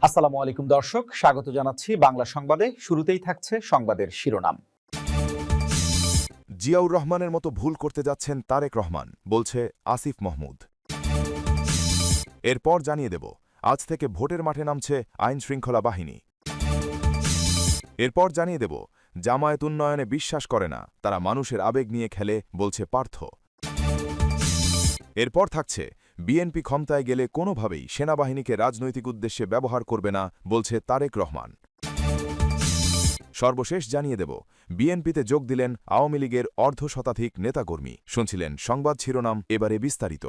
আসসালামু আলাইকুম দর্শক, স্বাগত জানাচ্ছি বাংলা সংবাদে। শুরুতেই থাকছে সংবাদের শিরোনাম। জিয়াউর রহমানের মতো ভুল করতে যাচ্ছেন তারেক রহমান, বলছে আসিফ মাহমুদ। এরপর জানিয়ে দেব, আজ থেকে ভোটের মাঠে নামছে আইন শৃঙ্খলা বাহিনী। এরপর জানিয়ে দেব, জামায়াত উন্নয়নে বিশ্বাস করে না, তারা মানুষের আবেগ নিয়ে খেলে, বলছে পার্থ। এরপর থাকছে, বিএনপি ক্ষমতায় গেলে কোনোভাবেই সেনাবাহিনীকে রাজনৈতিক উদ্দেশ্যে ব্যবহার করবে না, বলছে তারেক রহমান। সর্বশেষ জানিয়ে দেব, বিএনপিতে যোগ দিলেন আওয়ামী লীগের অর্ধশতাধিক নেতাকর্মী। শুনছিলেন সংবাদ শিরোনাম, এবারে বিস্তারিত।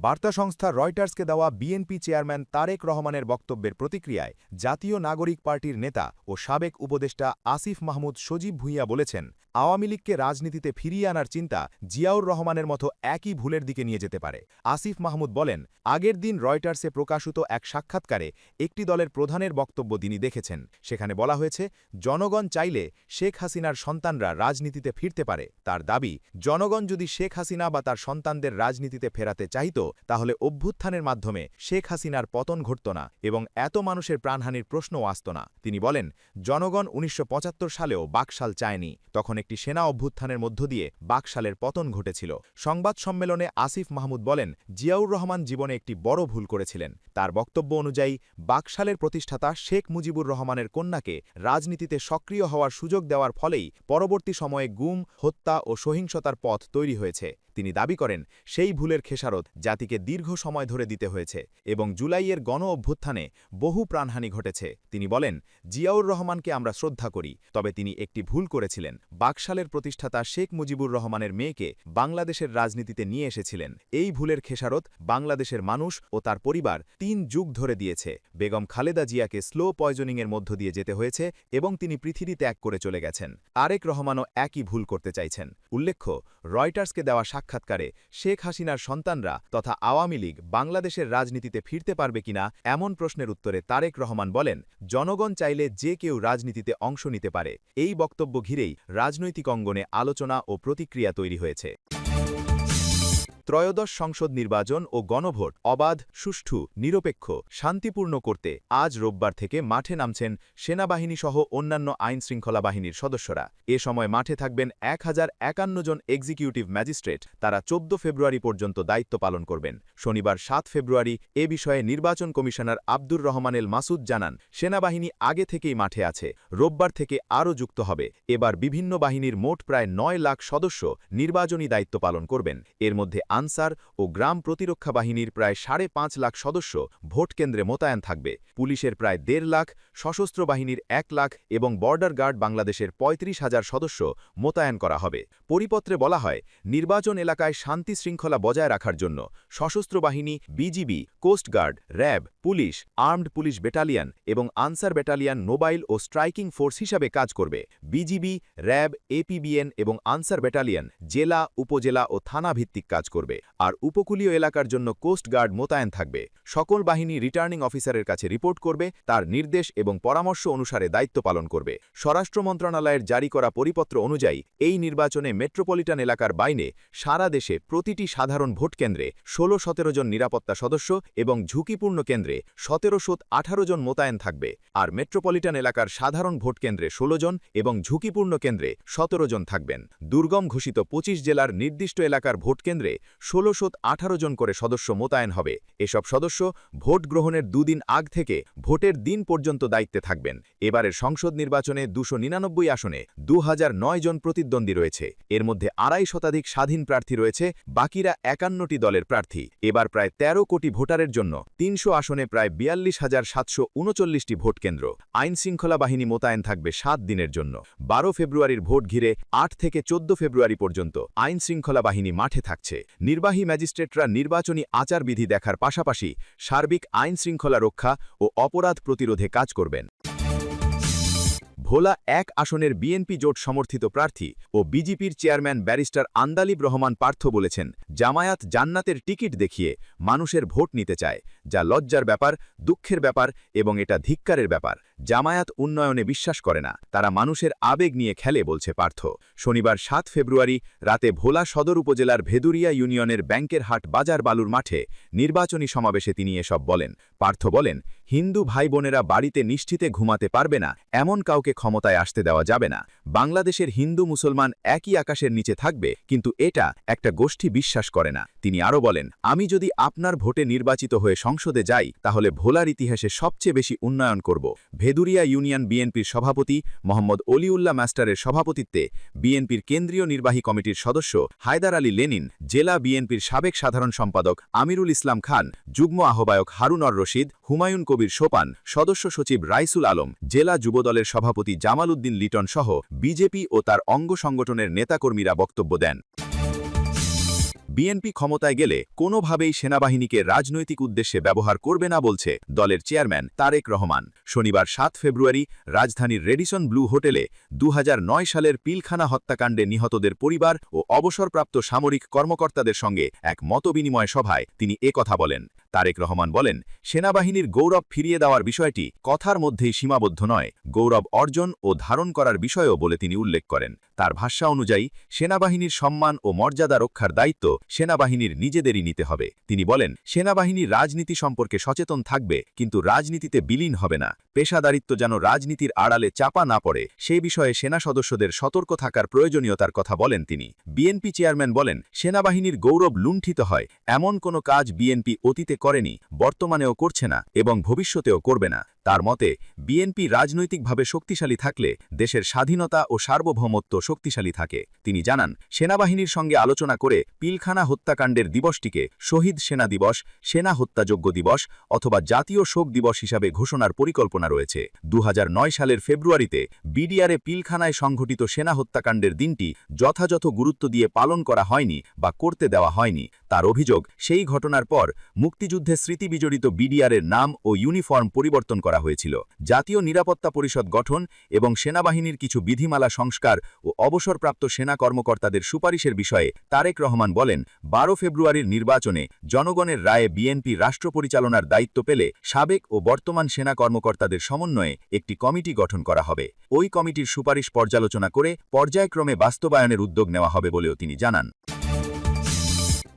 বার্তা সংস্থা রয়টার্সকে দেওয়া বিএনপি চেয়ারম্যান তারেক রহমানের বক্তব্যের প্রতিক্রিয়ায় জাতীয় নাগরিক পার্টির নেতা ও সাবেক উপদেষ্টা আসিফ মাহমুদ সজীব ভুঁইয়া বলেছেন, আওয়ামী লীগকে রাজনীতিতে ফিরিয়ে আনার চিন্তা জিয়াউর রহমানের মতো একই ভুলের দিকে নিয়ে যেতে পারে। আসিফ মাহমুদ বলেন, আগের দিন রয়টার্সে প্রকাশিত এক সাক্ষাৎকারে একটি দলের প্রধানের বক্তব্য তিনি দেখেছেন। সেখানে বলা হয়েছে, জনগণ চাইলে শেখ হাসিনার সন্তানরা রাজনীতিতে ফিরতে পারে। তার দাবি, জনগণ যদি শেখ হাসিনা বা তার সন্তানদের রাজনীতিতে ফেরাতে চাইত, তাহলে অভ্যুত্থানের মাধ্যমে শেখ হাসিনার পতন ঘটত না এবং এত মানুষের প্রাণহানির প্রশ্নও আসত না। তিনি বলেন, জনগণ ১৯৭৫ সালেও বাকশাল চায়নি, তখন একটি সেনা অভ্যুত্থানের মধ্য দিয়ে বাকশালের পতন ঘটেছিল। সংবাদ সম্মেলনে আসিফ মাহমুদ বলেন, জিয়াউর রহমান জীবনে একটি বড় ভুল করেছিলেন। তার বক্তব্য অনুযায়ী বাকশালের প্রতিষ্ঠাতা শেখ মুজিবুর রহমানের কন্যাকে রাজনীতিতে সক্রিয় হওয়ার সুযোগ দেওয়ার ফলেই পরবর্তী সময়ে গুম, হত্যা ও সহিংসতার পথ তৈরি হয়েছে। তিনি দাবি করেন, সেই ভুলের খেসারত জাতিকে দীর্ঘ সময় ধরে দিতে হয়েছে এবং জুলাইয়ের গণ অভ্যুত্থানে বহু প্রাণহানি ঘটেছে। তিনি বলেন, জিয়াউর রহমানকে আমরা শ্রদ্ধা করি, তবে তিনি একটি ভুল করেছিলেন। বাকশালের প্রতিষ্ঠাতা শেখ মুজিবুর রহমানের মেয়েকে বাংলাদেশের রাজনীতিতে নিয়ে এসেছিলেন। এই ভুলের খেসারত বাংলাদেশের মানুষ ও তার পরিবার ৩ যুগ ধরে দিয়েছে। বেগম খালেদা জিয়াকে স্লো পয়জনিংয়ের মধ্য দিয়ে যেতে হয়েছে এবং তিনি পৃথিবী ত্যাগ করে চলে গেছেন। তারেক রহমানও একই ভুল করতে চাইছেন। উল্লেখ্য, রয়টার্সকে দেওয়া সাক্ষাৎকারে শেখ হাসিনার সন্তানরা তথা আওয়ামী লীগ বাংলাদেশের রাজনীতিতে ফিরতে পারবে কিনা এমন প্রশ্নের উত্তরে তারেক রহমান বলেন, জনগণ চাইলে যে কেউ রাজনীতিতে অংশ নিতে পারে। এই বক্তব্য ঘিরেই রাজনৈতিক অঙ্গনে আলোচনা ও প্রতিক্রিয়া তৈরি হয়েছে। ত্রয়োদশ সংসদ নির্বাচন ও গণভোট অবাধ, সুষ্ঠু, নিরপেক্ষ, শান্তিপূর্ণ করতে আজ রোববার থেকে মাঠে নামছেন সেনাবাহিনী সহ অন্যান্য আইন শৃঙ্খলা বাহিনীর সদস্যরা। এ সময় মাঠে থাকবেন ১০৫১ জন এক্সিকিউটিভ ম্যাজিস্ট্রেট। তারা ১৪ ফেব্রুয়ারি পর্যন্ত দায়িত্ব পালন করবেন। শনিবার ৭ ফেব্রুয়ারি এ বিষয়ে নির্বাচন কমিশনার আব্দুর রহমান এল মাসুদ জানান, সেনাবাহিনী আগে থেকেই মাঠে আছে, রোববার থেকে আরও যুক্ত হবে। এবার বিভিন্ন বাহিনীর মোট প্রায় ৯ লাখ সদস্য নির্বাচনী দায়িত্ব পালন করবেন। এর মধ্যে আনসার ও গ্রাম প্রতিরক্ষা বাহিনীর প্রায় ৫.৫ লাখ সদস্য ভোট কেন্দ্রে মোতায়েন থাকবে। পুলিশের প্রায় ১.৫ লাখ, সশস্ত্র বাহিনীর ১ লাখ এবং বর্ডার গার্ড বাংলাদেশের ৩৫,০০০ সদস্য মোতায়েন করা হবে। পরিপত্রে বলা হয়, নির্বাচন এলাকায় শান্তি শৃঙ্খলা বজায় রাখার জন্য সশস্ত্র বাহিনী, BGB, coastguard, RAB, police, armed police battalion এবং আনসার ব্যাটালিয়ন মোবাইল ও স্ট্রাইকিং ফোর্স হিসাবে কাজ করবে। বিজিবি, র্যাব, এপিবিএন এবং আনসার ব্যাটালিয়ন জেলা, উপজেলা ও থানা ভিত্তিক কাজ করবে। আর উপকূলীয় এলাকার জন্য কোস্ট গার্ড মোতায়েন থাকবে। সকল বাহিনী রিটার্নিং অফিসারের কাছে রিপোর্ট করবে, তার নির্দেশ এবং পরামর্শ অনুসারে দায়িত্ব পালন করবে। স্বরাষ্ট্র মন্ত্রণালয়ের জারি করা পরিপত্র অনুযায়ী এই নির্বাচনে মেট্রোপলিটন এলাকার বাইরে সারা দেশে প্রতিটি সাধারণ ভোট কেন্দ্রে ১৬-১৭ জন নিরাপত্তা সদস্য এবং ঝুঁকিপূর্ণ কেন্দ্রে ১৭১৮ জন মোতায়েন থাকবে। আর মেট্রোপলিটন এলাকার সাধারণ ভোট কেন্দ্রে ১৬ জন এবং ঝুঁকিপূর্ণ কেন্দ্রে ১৭ জন থাকবেন। দুর্গম ঘোষিত ২৫ জেলার নির্দিষ্ট এলাকার ভোট কেন্দ্রে ১৬১৮ জন করে সদস্য মোতায়েন হবে। এসব সদস্য ভোট গ্রহণের দুদিন আগ থেকে ভোটের দিন পর্যন্ত দায়িত্বে থাকবেন। এবারের সংসদ নির্বাচনে ২৯৯ আসনে ২০০৯ জন প্রতিদ্বন্দ্বী রয়েছে। এর মধ্যে ২.৫ শতাধিক স্বাধীন প্রার্থী রয়েছে, বাকিরা ৫১টি দলের প্রার্থী। এবার প্রায় ১৩ কোটি ভোটারের জন্য ৩০০ আসনে প্রায় ৪২,৭৩৯টি ভোট কেন্দ্র। আইন শৃঙ্খলা বাহিনী মোতায়েন থাকবে ৭ দিনের জন্য। ১২ ফেব্রুয়ারির ভোট ঘিরে ৮ থেকে ১৪ ফেব্রুয়ারি পর্যন্ত আইন শৃঙ্খলা বাহিনী মাঠে থাকছে। নির্বাহী ম্যাজিস্ট্রেটরা নির্বাচনী আচারবিধি দেখার পাশাপাশি সার্বিক আইন শৃঙ্খলা রক্ষা ও অপরাধ প্রতিরোধে কাজ করবেন। ভোলা ১ আসনের বিএনপি জোট সমর্থিত প্রার্থী ও বিজেপির চেয়ারম্যান ব্যারিস্টার আন্দালিব রহমান পার্থ বলেছেন, জামায়াত জান্নাতের টিকিট দেখিয়ে মানুষের ভোট নিতে চায়, যা লজ্জার ব্যাপার, দুঃখের ব্যাপার এবং এটা ধিক্কারের ব্যাপার। জামায়াত উন্নয়নে বিশ্বাস করে না, তারা মানুষের আবেগ নিয়ে খেলে বলছে পার্থ। শনিবার 7 ফেব্রুয়ারি রাতে ভোলা সদর উপজেলার ভেদুরিয়া ইউনিয়নের ব্যাংকের হাট বাজার বালুর মাঠে নির্বাচনী সমাবেশে তিনি এসব বলেন। পার্থ বলেন, হিন্দু ভাই বোনেরা বাড়িতে নিশ্চিতে ঘুমাতে পারবে না, এমন কাউকে ক্ষমতায় আসতে দেওয়া যাবে না। বাংলাদেশের হিন্দু মুসলমান একই আকাশের নিচে থাকবে, কিন্তু এটা একটা গোষ্ঠী বিশ্বাস করে না। তিনি আরও বলেন, আমি যদি আপনার ভোটে নির্বাচিত হয়ে সংসদে যাই তাহলে ভোলার ইতিহাসে সবচেয়ে বেশি উন্নয়ন করব। ভেদুরিয়া ইউনিয়ন বিএনপির সভাপতি মোহাম্মদ অলিউল্লাহ মাস্টারের সভাপতিত্বে বিএনপির কেন্দ্রীয় নির্বাহী কমিটির সদস্য হায়দার আলী লেনিন, জেলা বিএনপির সাবেক সাধারণ সম্পাদক আমিরুল ইসলাম খান, যুগ্ম আহ্বায়ক হারুনর রশিদ, হুমায়ুন কবির সোপান, সদস্য সচিব রাইসুল আলম, জেলা যুবদলের সভাপতি জামাল উদ্দিন লিটন সহ বিজেপি ও তার অঙ্গ সংগঠনের নেতাকর্মীরা বক্তব্য দেন। বিএনপি ক্ষমতায় গেলে কোনোভাবেই সেনাবাহিনীকে রাজনৈতিক উদ্দেশ্যে ব্যবহার করবে না বলছে দলের চেয়ারম্যান তারেক রহমান। শনিবার 7 ফেব্রুয়ারি রাজধানীর রেডিসন ব্লু হোটেলে 2009 সালের পিলখানা হত্যাকাণ্ডে নিহতদের পরিবার ও অবসরপ্রাপ্ত সামরিক কর্মকর্তাদের সঙ্গে এক মতবিনিময় সভায় তিনি কথা বলেন। তারেক রহমান বলেন, সেনাবাহিনীর গৌরব ফিরিয়ে দেওয়ার বিষয়টি কথার মধ্যেই সীমাবদ্ধ নয়, গৌরব অর্জন ও ধারণ করার বিষয়ও বলে তিনি উল্লেখ করেন। তার ভাষ্য অনুযায়ী সেনাবাহিনীর সম্মান ও মর্যাদা রক্ষার দায়িত্ব সেনাবাহিনীর নিজেদেরই নিতে হবে। তিনি বলেন, সেনাবাহিনী রাজনীতি সম্পর্কে সচেতন থাকবে, কিন্তু রাজনীতিতে বিলীন হবে না। পেশাদারিত্ব যেন রাজনীতির আড়ালে চাপা না পড়ে, সে বিষয়ে সেনা সদস্যদের সতর্ক থাকার প্রয়োজনীয়তার কথা বলেন তিনি। বিএনপি চেয়ারম্যান বলেন, সেনাবাহিনীর গৌরব লুণ্ঠিত হয় এমন কোনো কাজ বিএনপি অতীতে করেনি, বর্তমানেও করছে না এবং ভবিষ্যতেও করবে না। তার মতে, বিএনপি রাজনৈতিকভাবে শক্তিশালী থাকলে দেশের স্বাধীনতা ও সার্বভৌমত্ব শক্তিশালী থাকে। তিনি জানান, সেনাবাহিনীর সঙ্গে আলোচনা করে পিলখানা হত্যাকাণ্ডের দিবসটিকে শহীদ সেনা দিবস, সেনা হত্যাযোগ্য দিবস অথবা জাতীয় শোক দিবস হিসাবে ঘোষণার পরিকল্পনা রয়েছে। 2009 সালের ফেব্রুয়ারিতে বিডিআরে পিলখানায় সংঘটিত সেনা হত্যাকাণ্ডের দিনটি যথাযথ গুরুত্ব দিয়ে পালন করা হয়নি বা করতে দেওয়া হয়নি। তার অভিযোগ, সেই ঘটনার পর মুক্তিযুদ্ধে স্মৃতিবিজড়িত বিডিআরের নাম ও ইউনিফর্ম পরিবর্তন করা হয়েছিল। জাতীয় নিরাপত্তা পরিষদ গঠন এবং সেনাবাহিনীর কিছু বিধিমালা সংস্কার ও অবসরপ্রাপ্ত সেনা কর্মকর্তাদের সুপারিশের বিষয়ে তারেক রহমান বলেন, 12 ফেব্রুয়ারির নির্বাচনে জনগণের রায়ে বিএনপি রাষ্ট্র পরিচালনার দায়িত্ব পেলে সাবেক ও বর্তমান সেনা কর্মকর্তাদের সমন্বয়ে একটি কমিটি গঠন করা হবে। ওই কমিটির সুপারিশ পর্যালোচনা করে পর্যায়ক্রমে বাস্তবায়নের উদ্যোগ নেওয়া হবে বলেও তিনি জানান।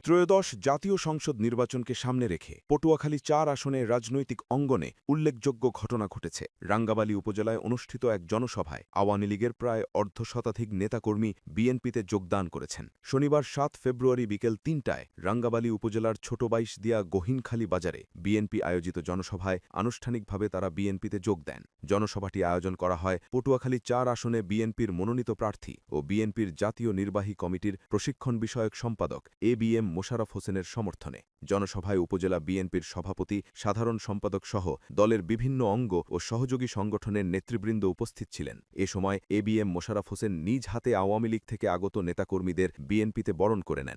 ত্রয়োদশ জাতীয় সংসদ নির্বাচনকে সামনে রেখে পটুয়াখালী 4 আসনে রাজনৈতিক অঙ্গনে উল্লেখযোগ্য ঘটনা ঘটেছে। রাঙ্গাবালী উপজেলায় অনুষ্ঠিত এক জনসভায় আওয়ামী লীগের প্রায় অর্ধশতাধিক নেতাকর্মী বিএনপিতে যোগদান করেছেন। শনিবার 7 ফেব্রুয়ারি বিকেল 3টায় রাঙ্গাবালী উপজেলার ছোট বাইশদিয়া গহীনখালী বাজারে বিএনপি আয়োজিত জনসভায় আনুষ্ঠানিকভাবে তারা বিএনপিতে যোগ দেন। জনসভাটি আয়োজন করা হয় পটুয়াখালী 4 আসনে বিএনপির মনোনীত প্রার্থী ও বিএনপির জাতীয় নির্বাহী কমিটির প্রশিক্ষণ বিষয়ক সম্পাদক এবিএম মোশাররফ হোসেনের সমর্থনে। জনসভায় উপজেলা বিএনপির সভাপতি, সাধারণ সম্পাদক সহ দলের বিভিন্ন অঙ্গ ও সহযোগী সংগঠনের নেতৃবৃন্দ উপস্থিত ছিলেন। এ সময় এবিএম মোশাররফ হোসেন নিজ হাতে আওয়ামী লীগ থেকে আগত নেতাকর্মীদের বিএনপিতে বরণ করে নেন।